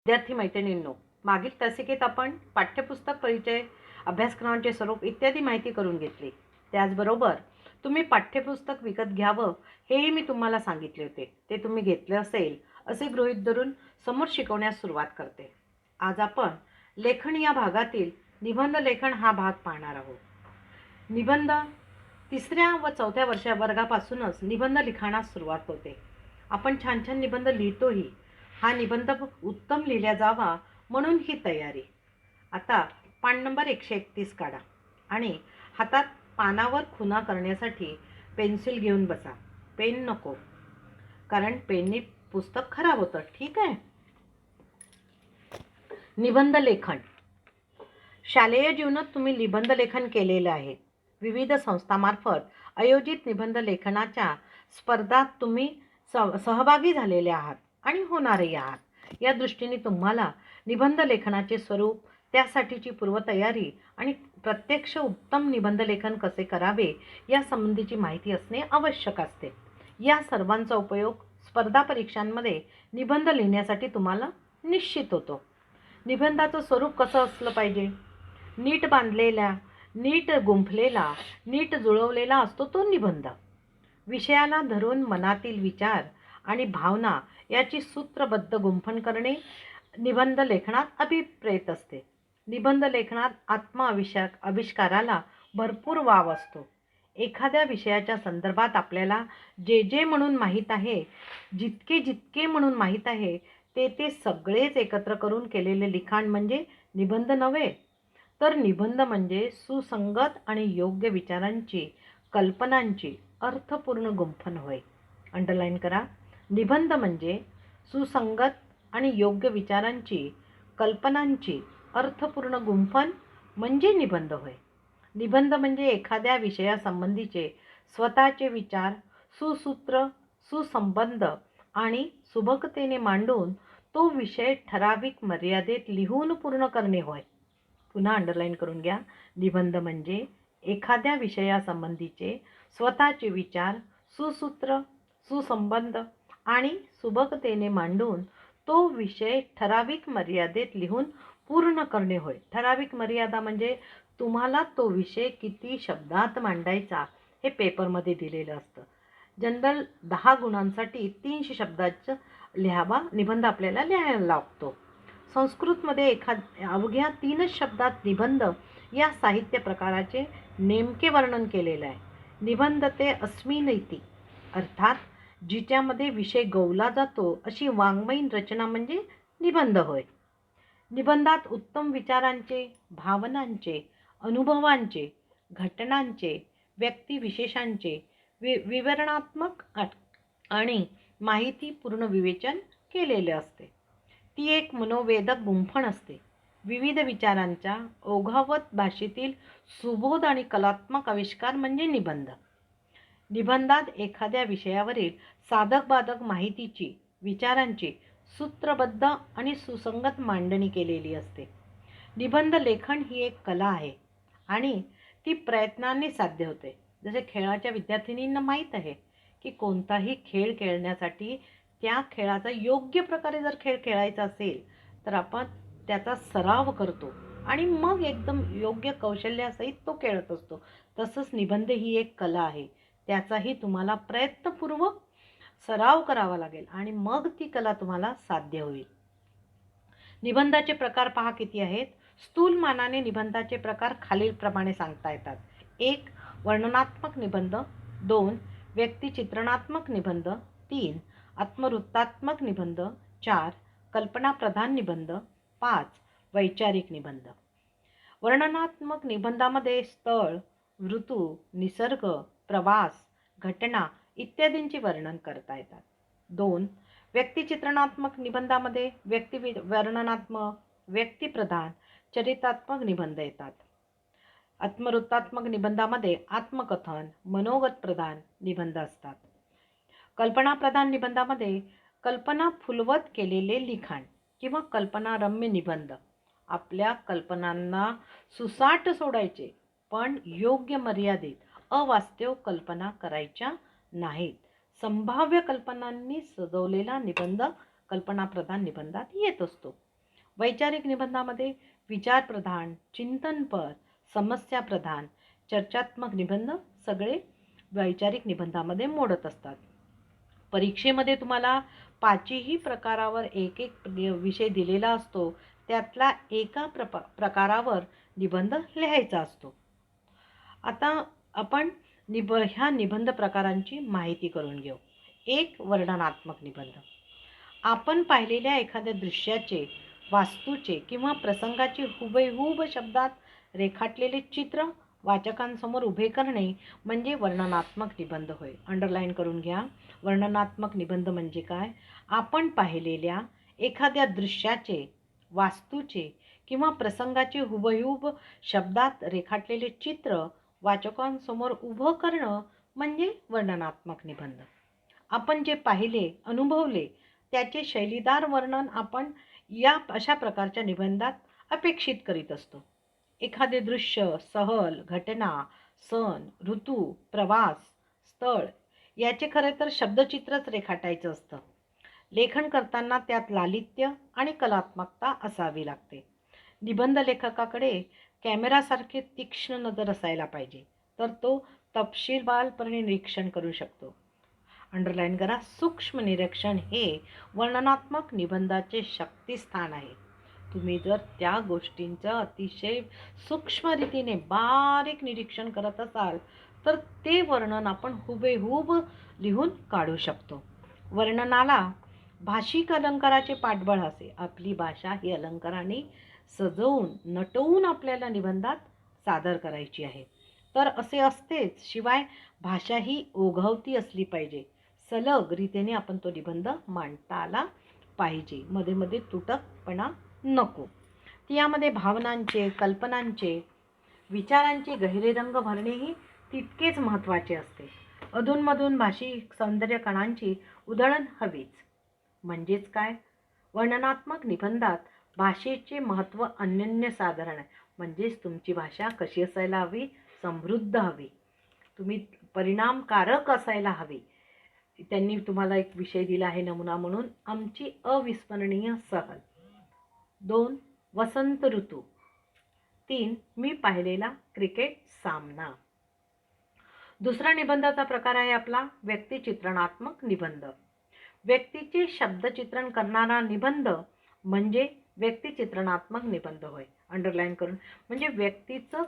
विद्यार्थी मैत्रिणींनो, मागील तासिकेत आपण पाठ्यपुस्तक परिचय, अभ्यासक्रमांचे स्वरूप इत्यादी माहिती करून घेतली. त्याचबरोबर तुम्ही पाठ्यपुस्तक विकत घ्यावं हेही मी तुम्हाला सांगितले होते. ते तुम्ही घेतले असेल असे गृहीत धरून समोर शिकवण्यास सुरुवात करते. आज आपण लेखन या भागातील निबंध लेखन हा भाग पाहणार आहोत. निबंध 3ऱ्या व 4थ्या वर्गापासूनच निबंध लिखाणास सुरुवात होते. आपण छान छान निबंध लिहितोही. हा निबंध उत्तम लिहिला जावा म्हणून ही तयारी. आता पान नंबर 131 काढा आणि हातात पानावर खुणा करण्यासाठी पेन्सिल घेऊन बसा. पेन नको, कारण पेननी पुस्तक खराब होतं. ठीक आहे. निबंध लेखन. शालेय जीवनात तुम्ही निबंध लेखन केलेलं आहे. विविध संस्थांमार्फत आयोजित निबंध लेखनाच्या स्पर्धात तुम्ही सहभागी झालेले आहात आणि होणारही आहात. या दृष्टीने तुम्हाला निबंध लेखनाचे स्वरूप, त्यासाठीची पूर्वतयारी आणि प्रत्यक्ष उत्तम निबंध लेखन कसे करावे या संबंधीची माहिती असणे आवश्यक असते. या सर्वांचा उपयोग स्पर्धा परीक्षांमध्ये निबंध लिहिण्यासाठी तुम्हाला निश्चित होतो. निबंधाचं स्वरूप कसं असलं पाहिजे? नीट बांधलेला, नीट गुंफलेला, नीट जुळवलेला असतो तो निबंध. विषयाला धरून मनातील विचार आणि भावना याची सूत्रबद्ध गुंफण करणे निबंध लेखनात अभिप्रेत असते. निबंध लेखनात आत्मआविष्काराला भरपूर वाव असतो. एखाद्या विषयाच्या संदर्भात आपल्याला जे म्हणून माहीत आहे, जितके म्हणून माहीत आहे, ते सगळेच एकत्र करून केलेले लिखाण म्हणजे निबंध नव्हे, तर निबंध म्हणजे सुसंगत आणि योग्य विचारांची, कल्पनांची अर्थपूर्ण गुंफण होय. अंडरलाईन करा. निबंध म्हणजे सुसंगत आणि योग्य विचारांची, कल्पनांची अर्थपूर्ण गुंफण म्हणजे निबंध होय. निबंध म्हणजे एखाद्या विषयासंबंधीचे स्वतःचे विचार सुसूत्र, सुसंबंध आणि सुबकतेने मांडून तो विषय ठराविक मर्यादेत लिहून पूर्ण करणे होय. पुन्हा अंडरलाईन करून घ्या. निबंध म्हणजे एखाद्या विषयासंबंधीचे स्वतःचे विचार सुसूत्र, सुसंबंध आणि सुबकतेने मांडून तो विषय ठराविक मर्यादेत लिहून पूर्ण करणे होय. ठराविक मर्यादा म्हणजे तुम्हाला तो विषय किती शब्दात मांडायचा हे पेपरमध्ये दिलेलं असतं. जनरल 10 गुणांसाठी 300 शब्दाचं लिहावा निबंध आपल्याला लिहायला लागतो. संस्कृतमध्ये अवघ्या 3च शब्दात निबंध या साहित्य प्रकाराचे नेमके वर्णन केलेलं आहे. निबंध ते अस्मिन् इति, अर्थात जिच्यामध्ये विषय गौला जातो अशी वाङ्मयीन रचना म्हणजे निबंध होय. निबंधात उत्तम विचारांचे, भावनांचे, अनुभवांचे, घटनांचे, व्यक्तिविशेषांचे विवरणात्मक आणि माहितीपूर्ण विवेचन केलेले असते. ती एक मनोवेधक गुंफण असते. विविध विचारांच्या ओघावत भाषेतील सुबोध आणि कलात्मक आविष्कार म्हणजे निबंध. निबंधात एखाद्या विषयावरील साधक-बाधक माहितीची, विचारांची सूत्रबद्ध आणि सुसंगत मांडणी केलेली असते. निबंध लेखन ही एक कला आहे आणि ती प्रयत्नांनी साध्य होते. जसे खेळाच्या विद्यार्थिनींना माहीत आहे की कोणताही खेळ खेळण्यासाठी त्या खेळाचा योग्य प्रकारे जर खेळ खेळायचा असेल तर आपण त्याचा सराव करतो आणि मग एकदम योग्य कौशल्यासहित तो खेळत असतो. तसंच निबंध ही एक कला आहे. त्याचाही तुम्हाला प्रयत्नपूर्वक सराव करावा लागेल आणि मग ती कला तुम्हाला साध्य होईल. निबंधाचे प्रकार पहा किती आहेत. स्थूल मानाने निबंधाचे प्रकार खालीलप्रमाणे सांगता येतात. 1. वर्णनात्मक निबंध. 2. व्यक्तिचित्रणात्मक निबंध. 3. आत्मवृत्तात्मक निबंध. 4. कल्पनाप्रधान निबंध. 5. वैचारिक निबंध. वर्णनात्मक निबंधामध्ये स्थळ, ऋतू, निसर्ग, प्रवास, घटना इत्यादींचे वर्णन करता येतात. 2. व्यक्तिचित्रणात्मक निबंधामध्ये वर्णनात्मक, व्यक्तिप्रधान, चरित्रात्मक निबंध येतात. आत्मवृत्तात्मक निबंधामध्ये आत्मकथन, मनोगत प्रधान निबंध असतात. कल्पनाप्रधान निबंधामध्ये कल्पना फुलवत केलेले लिखाण किंवा कल्पनारम्य निबंध. आपल्या कल्पनांना सुसाट सोडायचे, पण योग्य मर्यादेत अवास्तव कल्पना करायच्या नाहीत. संभाव्य कल्पनांनी सजवलेला निबंध कल्पनाप्रधान निबंधात येत असतो. वैचारिक निबंधामध्ये विचारप्रधान, चिंतनपर, समस्याप्रधान, चर्चात्मक निबंध सगळे वैचारिक निबंधामध्ये मोडत असतात. परीक्षेमध्ये तुम्हाला 5ही प्रकारावर एक एक विषय दिलेला असतो. त्यातला एका प्रकारावर निबंध लिहायचा असतो. आता आपण ह्या निबंध प्रकारांची माहिती करून घेऊ. एक, वर्णनात्मक निबंध. आपण पाहिलेल्या एखाद्या दृश्याचे, वास्तूचे किंवा प्रसंगाचे हुबेहूब शब्दात रेखाटलेले चित्र वाचकांसमोर उभे करणे म्हणजे वर्णनात्मक निबंध होय. अंडरलाईन करून घ्या. वर्णनात्मक निबंध म्हणजे काय? आपण पाहिलेल्या एखाद्या दृश्याचे, वास्तूचे किंवा प्रसंगाचे हुबेहूब शब्दात रेखाटलेले चित्र वाचकांसमोर उभं करणं म्हणजे वर्णनात्मक निबंध. आपण जे पाहिले, अनुभवले त्याचे शैलीदार वर्णन आपण या अशा प्रकारच्या निबंधात अपेक्षित करीत असतो. एखादे दृश्य, सहल, घटना, सण, ऋतू, प्रवास, स्थळ याचे खरे तर शब्दचित्रच रेखाटायचं असतं. लेखन करताना त्यात लालित्य आणि कलात्मकता असावी लागते. निबंध लेखकाकडे कॅमेरासारखे तीक्ष्ण नजर असायला पाहिजे, तर तो तपशीलवारपणे निरीक्षण करू शकतो. अंडरलाईन करा. सूक्ष्म निरीक्षण हे वर्णनात्मक निबंधाचे शक्तिस्थान आहे. तुम्ही जर त्या गोष्टींचं अतिशय सूक्ष्म रीतीने बारीक निरीक्षण करत असाल तर ते वर्णन आपण हुबेहूब लिहून काढू शकतो. वर्णनाला भाषिक अलंकाराचे पाठबळ असे. आपली भाषा ही अलंकाराने सजवून नटवून आपल्याला निबंधात सादर करायची आहे. तर असे असतेच. शिवाय भाषा ही ओघवती असली पाहिजे. सलग रीतीने आपण तो निबंध मांडता आला पाहिजे. मध्ये मध्ये तुटकपणा नको. यामध्ये भावनांचे, कल्पनांचे, विचारांचे गहिरे रंग भरणेही तितकेच महत्त्वाचे असते. अधूनमधून भाषिक सौंदर्य कणांची उधळण हवीच. म्हणजेच काय? वर्णनात्मक निबंधात भाषेचे महत्त्व अनन्यसाधारण आहे. म्हणजेच तुमची भाषा कशी असायला हवी? समृद्ध हवी. तुम्ही परिणामकारक असायला हवी. त्यांनी तुम्हाला एक विषय दिला आहे नमुना म्हणून, आमची अविस्मरणीय सहल. 2, वसंत ऋतू. 3, मी पाहिलेला क्रिकेट सामना. दुसरा निबंधाचा प्रकार आहे आपला व्यक्तिचित्रणात्मक निबंध. व्यक्तीचे शब्दचित्रण करणारा निबंध म्हणजे व्यक्तिचित्रणात्मक निबंध होय. अंडरलाईन करून. म्हणजे व्यक्तीचं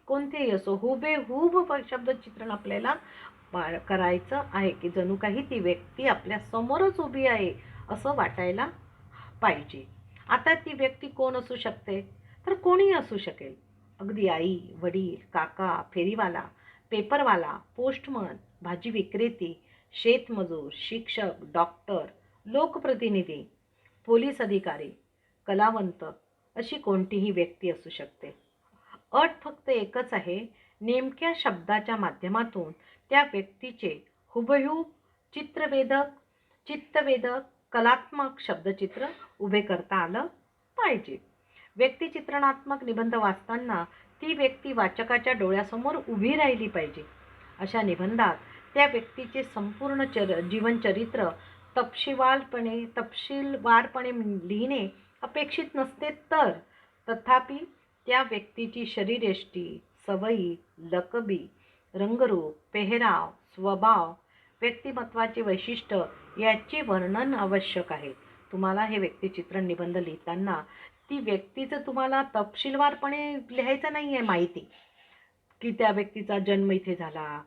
कोणतेही असो हुबेहूब शब्दचित्रण आपल्याला करायचं आहे की जणू काही ती व्यक्ती आपल्या समोरच उभी आहे असं वाटायला पाहिजे. आता ती व्यक्ती कोण असू शकते? तर कोणीही असू शकेल. अगदी आई, वडील, काका, फेरीवाला, पेपरवाला, पोस्टमन, भाजी विक्रेती, शेतमजूर, शिक्षक, डॉक्टर, लोकप्रतिनिधी, पोलीस अधिकारी, कलावंत अशी कोणतीही व्यक्ती असू शकते. अट फक्त एकच आहे, नेमक्या शब्दाच्या माध्यमातून त्या व्यक्तीचे हुबेहूब चित्तवेधक कलात्मक शब्दचित्र उभे करता आलं पाहिजे. व्यक्तिचित्रणात्मक निबंध वाचताना ती व्यक्ती वाचकाच्या डोळ्यासमोर उभी राहिली पाहिजे. अशा निबंधात त्या व्यक्तीचे संपूर्ण जीवनचरित्र तपशीलवारपणे लिहिणे अपेक्षित नसते, तर तथापि त्या व्यक्तीची शरीरयष्टी, सवयी, लकबी, रंगरूप, पेहराव, स्वभाव, व्यक्तिमत्वाचे वैशिष्ट्य याचे वर्णन आवश्यक आहे. तुम्हाला हे व्यक्तिचित्रण निबंध लिहिताना ती व्यक्तीचं तुम्हाला तपशीलवारपणे लिहायचं नाही आहे माहिती, की त्या व्यक्तीचा जन्म इथे झाला,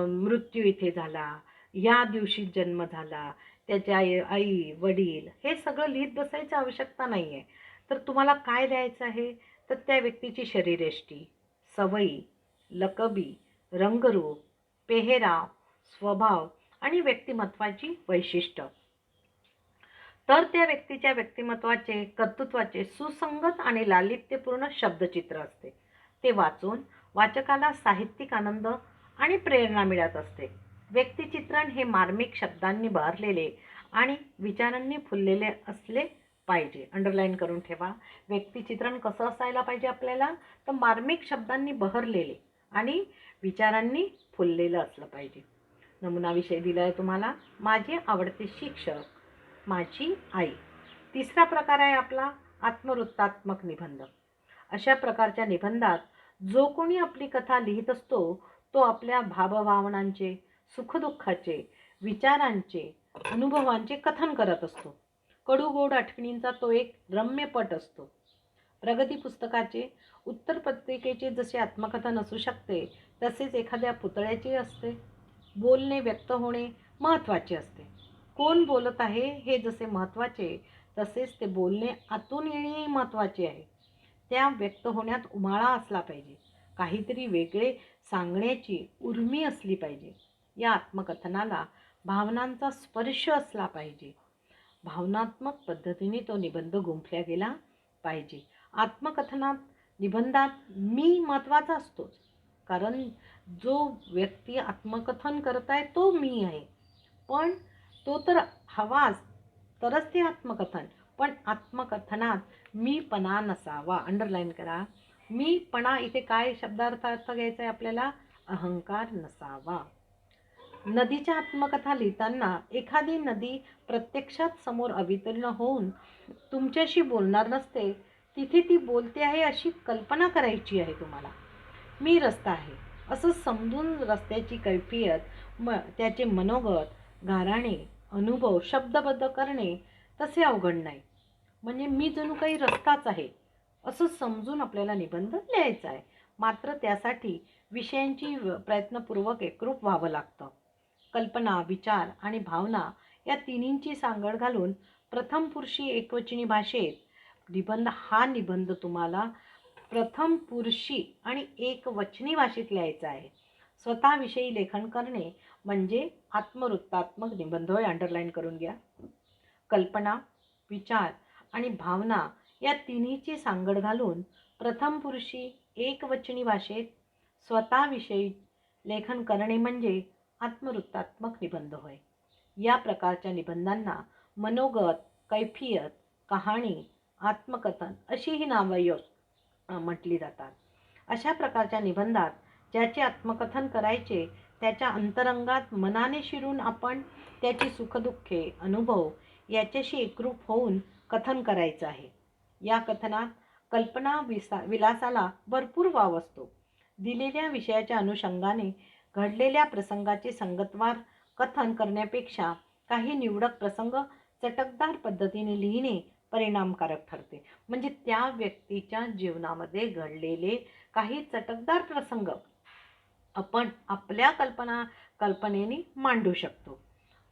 मृत्यू इथे झाला, या दिवशी जन्म झाला, त्याच्या आई वडील, हे सगळं लिहित बसायची आवश्यकता नाही आहे. तर तुम्हाला काय लिहायचं आहे? तर त्या व्यक्तीची शरीरयष्टी, सवयी, लकबी, रंगरूप, पेहराव, स्वभाव आणि व्यक्तिमत्वाची वैशिष्ट्य. तर त्या व्यक्तीच्या व्यक्तिमत्वाचे, कर्तृत्वाचे सुसंगत आणि लालित्यपूर्ण शब्दचित्र असते. ते वाचून वाचकाला साहित्यिक आनंद आणि प्रेरणा मिळत असते. व्यक्तिचित्रण हे मार्मिक शब्दांनी बहरलेले आणि विचारांनी फुललेले असले पाहिजे. अंडरलाईन करून ठेवा. व्यक्तिचित्रण कसं असायला पाहिजे आपल्याला? तर मार्मिक शब्दांनी बहरलेले आणि विचारांनी फुललेलं असलं पाहिजे. नमुना विषय दिला आहे तुम्हाला, माझे आवडते शिक्षक, माझी आई. तिसरा प्रकार आहे आपला आत्मवृत्तात्मक निबंध. अशा प्रकारच्या निबंधात जो कोणी आपली कथा लिहित असतो तो आपल्या भावभावनांचे, सुखदुःखाचे, विचारांचे, अनुभवांचे कथन करत असतो. कडूगोड आठवणींचा तो एक रम्यपट असतो. प्रगती पुस्तकाचे, उत्तरपत्रिकेचे जसे आत्मकथन असू शकते तसेच एखाद्या पुतळ्याचे असते. बोलणे, व्यक्त होणे महत्त्वाचे असते. कोण बोलत आहे हे जसे महत्त्वाचे तसेच ते बोलणे आतून येणेही महत्त्वाचे आहे. त्या व्यक्त होण्यात उमाळा असला पाहिजे. काहीतरी वेगळे सांगण्याची उर्मी असली पाहिजे. या आत्मकथनाला भावनांचा स्पर्श असला पाहिजे. भावनात्मक पद्धतीने तो निबंध गुंफला गेला पाहिजे. आत्मकथनात, निबंधात मी महत्त्वाचा असतोच. कारण जो व्यक्ती आत्मकथन करत आहे तो मी आहे. पण तो तर हवाच तरच ते आत्मकथन. पण आत्मकथनात मीपणा नसावा. अंडरलाईन करा. मीपणा इथे काय शब्दार्थ घ्यायचा आहे आपल्याला? अहंकार नसावा. नदीच्या आत्मकथा लिहिताना एखादी नदी प्रत्यक्षात समोर अवतीर्ण होऊन तुमच्याशी बोलणार नसते. तिथे ती बोलते आहे अशी कल्पना करायची आहे तुम्हाला. मी रस्ता आहे असं समजून रस्त्याची कैफियत, त्याचे मनोगत, गाराणे, अनुभव शब्दबद्ध करणे तसे अवघड नाही. म्हणजे मी जणू काही रस्ताच आहे असं समजून आपल्याला निबंध लिहायचा आहे. मात्र त्यासाठी विषयांची प्रयत्नपूर्वक एकरूप व्हावं लागतं. कल्पना, विचार आणि भावना या तिन्हींची सांगड घालून प्रथम पुरुषी एकवचनी भाषेत निबंध तुम्हाला प्रथम पुरुषी आणि एकवचनी भाषेत लिहायचा आहे. स्वतःविषयी लेखन करणे म्हणजे आत्मवृत्तात्मक निबंध होय. अंडरलाईन करून घ्या. कल्पना, विचार आणि भावना या तिन्हीची सांगड घालून प्रथम पुरुषी एकवचनी भाषेत स्वतःविषयी लेखन करणे म्हणजे आत्मवृत्तात्मक निबंध होय. या प्रकारच्या निबंधांना मनोगत, कैफियत, कहाणी, आत्मकथन अशीही नावं म्हटली जातात. अशा प्रकारच्या निबंधात ज्याचे आत्मकथन करायचे त्याच्या अंतरंगात मनाने शिरून आपण त्याची सुखदुःखे, अनुभव याच्याशी एकरूप होऊन कथन करायचं आहे. या कथनात कल्पना विलासाला भरपूर वाव असतो. दिलेल्या विषयाच्या अनुषंगाने घडलेल्या प्रसंगाचे संगतवार कथन करण्यापेक्षा काही निवडक प्रसंग चटकदार पद्धतीने लिहिणे परिणामकारक ठरते. म्हणजे त्या व्यक्तीच्या जीवनामध्ये घडलेले काही चटकदार प्रसंग आपण आपल्या कल्पनेने मांडू शकतो.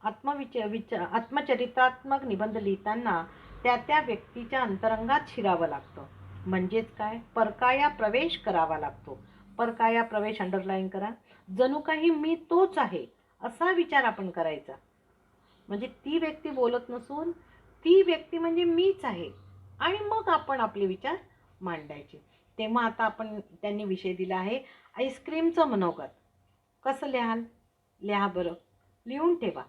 आत्मचरित्रात्मक निबंध लिहिताना त्या व्यक्तीच्या अंतरंगात शिरावं लागतं. म्हणजेच काय? परकाया प्रवेश करावा लागतो. परकाया प्रवेश अंडरलाईन करा. जणू काही मी तोच आहे असा विचार आपण करायचा. म्हणजे ती व्यक्ती बोलत नसून ती व्यक्ती म्हणजे मीच आहे आणि मग आपण आपले विचार मांडायचे. तेव्हा आता त्यांनी विषय दिला आहे आईस्क्रीमचं मनोगत. कसं लिहाल? लिहा बरं. लिहून ठेवा.